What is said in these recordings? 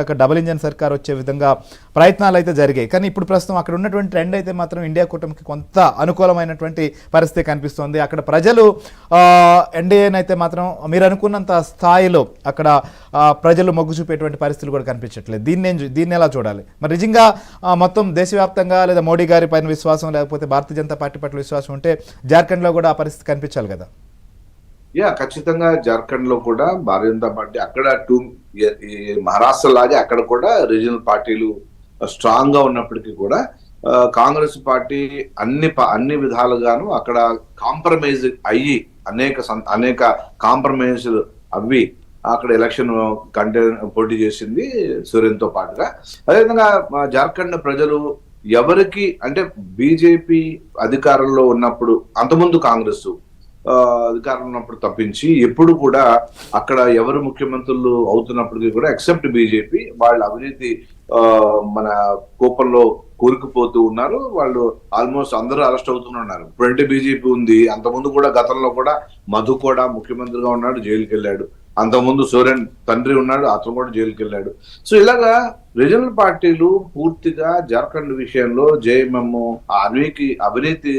అక్కడ double engine సర్కార్ వచ్చే విధంగా ప్రయత్నాలు అయితే జరిగాయి. కానీ ఇప్పుడు ప్రస్తుతం అక్కడ ఉన్నటువంటి ట్రెండ్ అయితే మాత్రం ఇండియా కూటమికి కొంత అనుకూలమైనటువంటి పరిస్థితి కనిపిస్తోంది. అక్కడ ప్రజలు ఎన్డీఏనైతే మాత్రం మీరు అనుకున్నంత స్థాయిలో అక్కడ ప్రజలు మొగ్గు చూపేటువంటి పరిస్థితులు కూడా కనిపించట్లేదు. దీన్ని ఎలా చూడాలి మరి? నిజంగా మొత్తం దేశవ్యాప్తంగా లేదా మోడీ గారి పైన విశ్వాసం లేకపోతే భారతీయ జనతా పార్టీ పట్ల విశ్వాసం ఉంటే జార్ఖండ్లో కూడా ఆ పరిస్థితి కనిపించాలి కదా? ఖచ్చితంగా జార్ఖండ్ లో కూడా భారతీయ జనతా పార్టీ అక్కడ మహారాష్ట్ర లాగే అక్కడ కూడా రీజనల్ పార్టీలు స్ట్రాంగ్ గా ఉన్నప్పటికీ కూడా కాంగ్రెస్ పార్టీ అన్ని విధాలుగాను అక్కడ కాంప్రమైజ్ అయ్యి అనేక కాంప్రమైజ్ అవి అక్కడ ఎలక్షన్ పోటీ చేసింది సూర్యన్ తో పాటుగా. అదేవిధంగా జార్ఖండ్ ప్రజలు ఎవరికి అంటే బీజేపీ అధికారంలో ఉన్నప్పుడు అంతకుముందు కాంగ్రెస్ అధికారంలో ఉన్నప్పుడు తప్పించి ఎప్పుడు కూడా అక్కడ ఎవరు ముఖ్యమంత్రులు అవుతున్నప్పటికీ కూడా ఎక్సెప్ట్ బీజేపీ వాళ్ళ అవినీతి మన కోపంలో కూరుకుపోతూ ఉన్నారు. వాళ్ళు ఆల్మోస్ట్ అందరూ అరెస్ట్ అవుతున్నారు. ఇప్పుడంటే బీజేపీ ఉంది, అంతకుముందు కూడా గతంలో కూడా మధు కూడా ముఖ్యమంత్రిగా ఉన్నాడు, జైలుకి వెళ్ళాడు. అంతకుముందు సోరెన్ తండ్రి ఉన్నాడు, అతను కూడా జైలుకి వెళ్ళాడు. సో ఇలాగా రీజనల్ పార్టీలు పూర్తిగా జార్ఖండ్ విషయంలో జేఎంఎం అవినీతి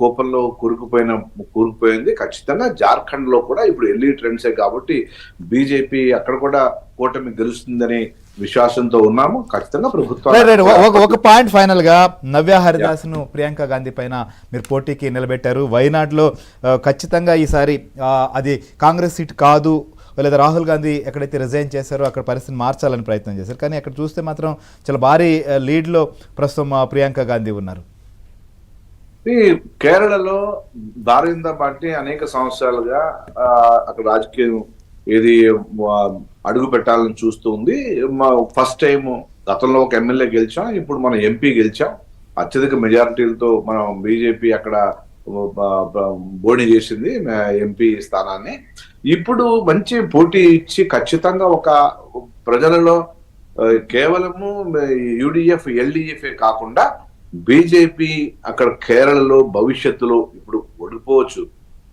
కోపంలో కూరుకుపోయింది. ఖచ్చితంగా జార్ఖండ్ లో కూడా ఇప్పుడు ఎల్ఈ ట్రెండ్సే కాబట్టి బీజేపీ అక్కడ కూడా కూటమి గెలుస్తుందని విశ్వాసంతో ఉన్నాము. ఖచ్చితంగా ప్రభుత్వం ఒక పాయింట్ ఫైనల్ గా నవ్య హరిదాస్ ను ప్రియాంక గాంధీ పైన మీరు పోటీకి నిలబెట్టారు. వైనాడ్ లో ఖచ్చితంగా ఈసారి అది కాంగ్రెస్ సీట్ కాదు లేదా రాహుల్ గాంధీ ఎక్కడైతే రిజైన్ చేశారో అక్కడ పరిస్థితిని మార్చాలని ప్రయత్నం చేశారు. కానీ అక్కడ చూస్తే మాత్రం చాలా భారీ లీడ్ లో ప్రస్తుతం ప్రియాంక గాంధీ ఉన్నారు. కేరళలో భారతీయ జనతా పార్టీ అనేక సంవత్సరాలుగా అక్కడ రాజకీయం ఏది అడుగు పెట్టాలని చూస్తూ ఉంది. ఫస్ట్ టైం గతంలో ఒక ఎమ్మెల్యే గెలిచాం, ఇప్పుడు మనం ఎంపీ గెలిచాం. అత్యధిక మెజారిటీలతో మనం బీజేపీ అక్కడ బోణి చేసింది ఎంపీ స్థానాన్ని. ఇప్పుడు మంచి పోటీ ఇచ్చి ఖచ్చితంగా ఒక ప్రజలలో కేవలము యూడిఎఫ్ ఎల్డిఎఫ్ కాకుండా బీజేపీ అక్కడ కేరళలో భవిష్యత్తులో ఇప్పుడు ఓడిపోవచ్చు,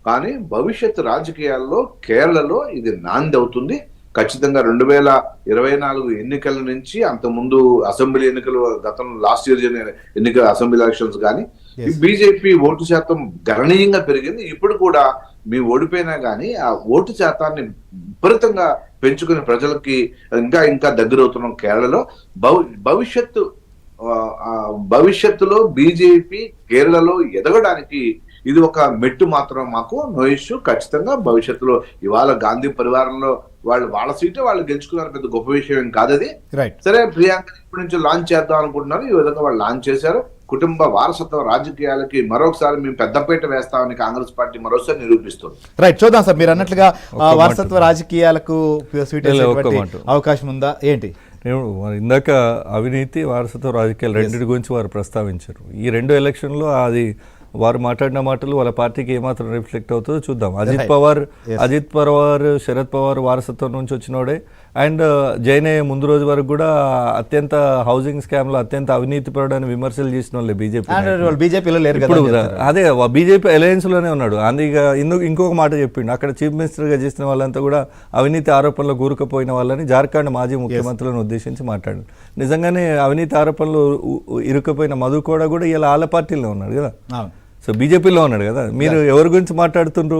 కానీ భవిష్యత్తు రాజకీయాల్లో కేరళలో ఇది నాంది అవుతుంది. ఖచ్చితంగా 2024 ఎన్నికల నుంచి అంతకుముందు అసెంబ్లీ ఎన్నికలు గతంలో లాస్ట్ ఇయర్ ఎన్నికల అసెంబ్లీ ఎలక్షన్స్ కానీ బీజేపీ ఓటు శాతం గణనీయంగా పెరిగింది. ఇప్పుడు కూడా మేము ఓడిపోయినా కానీ ఆ ఓటు శాతాన్ని విపరీతంగా పెంచుకుని ప్రజలకి ఇంకా దగ్గర అవుతున్నాం కేరళలో. భవిష్యత్తులో బీజేపీ కేరళలో ఎదగడానికి ఇది ఒక మెట్టు మాత్రం. మాకు నో ఇష్యూ. ఖచ్చితంగా భవిష్యత్తులో ఇవాళ గాంధీ పరివారంలో వాళ్ళ సీటు వాళ్ళు గెలుచుకున్నారు, పెద్ద గొప్ప విషయం కాదు అది. సరే, ప్రియాంక ఇప్పటి నుంచి లాంచ్ చేద్దాం అనుకుంటున్నారు. ఈ విధంగా వాళ్ళు లాంచ్ చేశారు. కుటుంబ వారసత్వ రాజకీయాలకి మరొకసారి మేము పెద్దపీట వేస్తామని కాంగ్రెస్ పార్టీ మరోసారి నిరూపిస్తుంది. రైట్, చూద్దాం సార్. మీరు అన్నట్లుగా వారసత్వ రాజకీయాలకు అవకాశం ఉందా ఏంటి? ఇందాక అవినీతి వారసత్వ రాజకీయాలు రెండింటి గురించి వారు ప్రస్తావించారు. ఈ 2 ఎలక్షన్లో అది వారు మాట్లాడిన మాటలు వాళ్ళ పార్టీకి ఏమాత్రం రిఫ్లెక్ట్ అవుతుందో చూద్దాం. అజిత్ పవార్ శరద్ పవార్ వారసత్వం నుంచి వచ్చినోడే. అండ్ జైనే ముందు రోజు వరకు కూడా అత్యంత హౌసింగ్ స్కామ్ లో అత్యంత అవినీతి పరుడని విమర్శలు చేసిన వాళ్ళే బీజేపీలో లేరు. అదే బీజేపీ అలయన్స్ లోనే ఉన్నాడు. అందుకే ఇంకొక మాట చెప్పిండు, అక్కడ చీఫ్ మినిస్టర్ గా చేసిన వాళ్ళంతా కూడా అవినీతి ఆరోపణలో కూరుకుపోయిన వాళ్ళని జార్ఖండ్ మాజీ ముఖ్యమంత్రులను ఉద్దేశించి మాట్లాడారు. నిజంగానే అవినీతి ఆరోపణలు ఇరుక్కుపోయిన మధు కూడా ఇలా వాళ్ళ పార్టీలో ఉన్నాడు కదా, సో బీజేపీలో ఉన్నాడు కదా. మీరు ఎవరి గురించి మాట్లాడుతుండ్రు?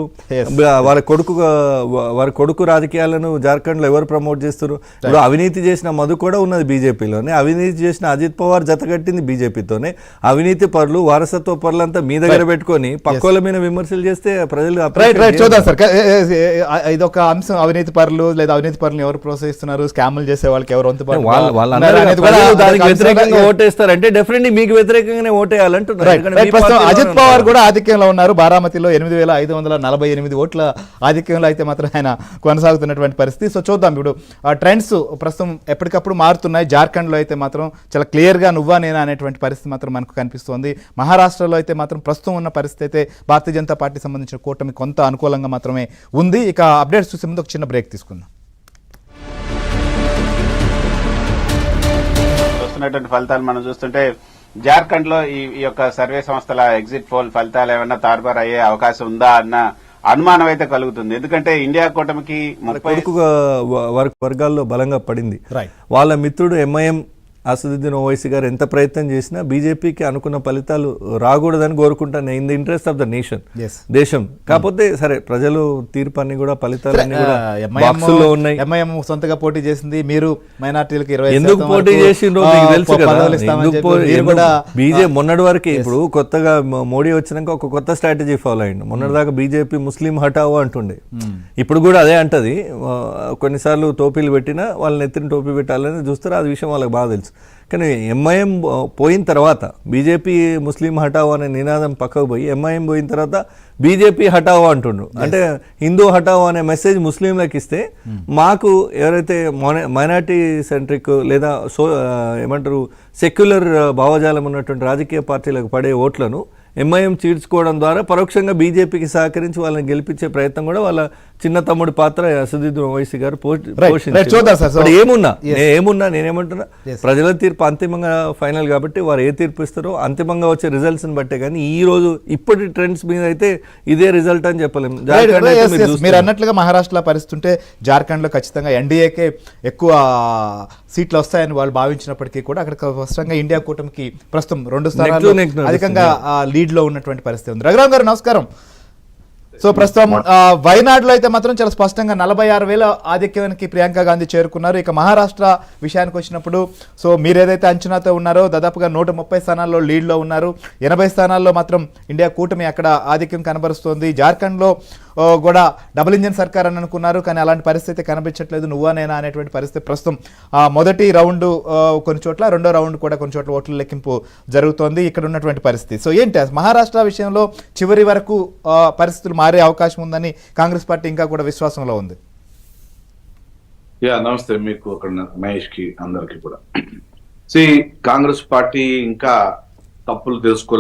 వారి కొడుకు రాజకీయాలను జార్ఖండ్ లో ఎవరు ప్రమోట్ చేస్తారు? ఇప్పుడు అవినీతి చేసిన మధు కూడా ఉన్నది బీజేపీలోనే, అవినీతి చేసిన అజిత్ పవార్ జతగట్టింది బీజేపీతోనే. అవినీతి పరులు వారసత్వ పరులంతా మీ దగ్గర పెట్టుకొని పక్కోల మీద విమర్శలు చేస్తే ప్రజలు చూద్దాం సార్. ఇదొక అంశం. అవినీతి పరులు లేదా అవినీతి పరులను ఎవరు ప్రోత్సహిస్తున్నారు, స్కాములు చేసే వాళ్ళకి ఎవరు దానికి వ్యతిరేకంగా ఓటేస్తారంటే డెఫినెట్లీ మీకు వ్యతిరేకంగానే ఓటేయాలంటున్నారు. అజిత్ పవార్ కూడా ఆధిక్యంలో ఉన్నారు. బారామతిలో 8,548 ఓట్ల ఆధిక్యంలో అయితే మాత్రం ఆయన కొనసాగుతున్నటువంటి పరిస్థితి. సో చూద్దాం. ఇప్పుడు ట్రెండ్స్ ప్రస్తుతం ఎప్పటికప్పుడు మారుతున్నాయి. జార్ఖండ్లో అయితే మాత్రం చాలా క్లియర్గా నువ్వా నేనా అనేటువంటి పరిస్థితి మాత్రం మనకు కనిపిస్తుంది. మహారాష్ట్రలో అయితే మాత్రం ప్రస్తుతం ఉన్న పరిస్థితి అయితే భారతీయ జనతా పార్టీ సంబంధించిన కూటమి కొంత అనుకూలంగా మాత్రమే ఉంది. ఇక అప్డేట్స్ చూసే ముందు ఒక చిన్న బ్రేక్ తీసుకుందాం. చూస్తున్నటువంటి ఫలితాలు మనం చూస్తుంటే జార్ఖండ్ లో ఈ యొక్క సర్వే సంస్థల ఎగ్జిట్ పోల్ ఫలితాలు ఏమన్నా తారుమారు అయ్యే అవకాశం ఉందా అన్న అనుమానం అయితే కలుగుతుంది. ఎందుకంటే ఇండియా కూటమికి వాళ్ళ 30 కొడుకుగా వర్గాల్లో బలంగా పడింది. రైట్. వాళ్ళ మిత్రుడు ఎంఐఎం అసదుద్దీన్ ఓవైసీ గారు ఎంత ప్రయత్నం చేసినా బీజేపీకి అనుకున్న ఫలితాలు రాకూడదని కోరుకుంటాను, in the interest of the nation, Yes. దేశం. కాకపోతే సరే ప్రజలు తీర్పు అన్ని కూడా ఫలితాలన్నీ కూడా బాక్సుల్లో ఉన్నాయి. ఎంఐఎం సొంతగా పోటీ చేసింది, మీరు మైనార్టీలకు 20% ఎందుకు పోటీ చేసిండ్రో మీకు తెలుసు కదా. పదవులు ఇస్తామని ఎందుకు చెప్పి మీరు కూడా బీజేపీ మొన్నటి వరకు, ఇప్పుడు కొత్తగా మోడీ వచ్చినాక ఒక కొత్త స్ట్రాటజీ ఫాలో అయ్యిండు. మొన్నటిదాకా బీజేపీ ముస్లిం హటావో అంటుండే, ఇప్పుడు కూడా అదే అంటది. కొన్నిసార్లు టోపీలు పెట్టినా వాళ్ళని ఎత్తిన టోపీ పెట్టాలని చూస్తారు, అది విషయం వాళ్ళకి బాగా తెలుసు. కానీ ఎంఐఎం పోయిన తర్వాత బీజేపీ ముస్లిం హటావో అనే నినాదం పక్కకు పోయి ఎంఐఎం పోయిన తర్వాత బీజేపీ హటావో అంటుండ్రు. అంటే హిందూ హటావో అనే మెసేజ్ ముస్లింలకు ఇస్తే మాకు ఎవరైతే మైనార్టీ సెంట్రిక్ లేదా ఏమంటారు సెక్యులర్ భావజాలం ఉన్నటువంటి రాజకీయ పార్టీలకు పడే ఓట్లను ఎంఐఎం చీడ్చుకోవడం ద్వారా పరోక్షంగా బీజేపీకి సహకరించి వాళ్ళని గెలిపించే ప్రయత్నం కూడా వాళ్ళ చిన్న తమ్ముడి పాత్ర అసదుద్దీన్ ఓవైసీ గారు చూద్దాం సార్. పోషించారు. ఏమున్నా నేనేమంటున్నా, ప్రజల తీర్పు అంతిమంగా ఫైనల్ కాబట్టి వారు ఏ తీర్పు ఇస్తారో అంతిమంగా వచ్చే రిజల్ట్స్ ని బట్టే కానీ ఈ రోజు ఇప్పటి ట్రెండ్స్ మీద అయితే ఇదే రిజల్ట్ అని చెప్పలేము. మీరు అన్నట్లుగా మహారాష్ట్రలో పరిస్థితి ఉంటే జార్ఖండ్ లో ఖచ్చితంగా ఎన్డీఏకే ఎక్కువ సీట్లు వస్తాయని వాళ్ళు భావించినప్పటికీ కూడా అక్కడ స్పష్టంగా ఇండియా కూటమికి ప్రస్తుతం 2 స్థానాలు అధికంగా లీడ్ లో ఉన్నటువంటి పరిస్థితి ఉంది. రఘురామ్ గారు నమస్కారం. సో ప్రస్తుతం వైనాడులో అయితే మాత్రం చాలా స్పష్టంగా 46,000 ఆధిక్యానికి ప్రియాంక గాంధీ చేరుకున్నారు. ఇక మహారాష్ట్ర విషయానికి వచ్చినప్పుడు సో మీరు ఏదైతే అంచనాతో ఉన్నారో దాదాపుగా 130 స్థానాల్లో లీడ్లో ఉన్నారు. 80 స్థానాల్లో మాత్రం ఇండియా కూటమి అక్కడ ఆధిక్యం కనబరుస్తోంది. జార్ఖండ్లో కూడా డబుల్ ఇంజిన్ సర్కార్ అని అనుకున్నారు, కానీ అలాంటి పరిస్థితి కనిపించట్లేదు. నువ్వా నేనా అనేటువంటి పరిస్థితి ప్రస్తుతం మొదటి రౌండ్ కొన్ని చోట్ల, రెండో రౌండ్ కూడా కొన్ని చోట్ల ఓట్ల లెక్కింపు జరుగుతోంది. ఇక్కడ ఉన్నటువంటి పరిస్థితి సో ఏంటి మహారాష్ట్ర విషయంలో చివరి వరకు పరిస్థితులు మారే అవకాశం ఉందని కాంగ్రెస్ పార్టీ ఇంకా కూడా విశ్వాసంలో ఉంది. నమస్తే మీకు, అక్కడ మహేష్ కి అందరికి కూడా. కాంగ్రెస్ పార్టీ ఇంకా తప్పులు తెలుసుకో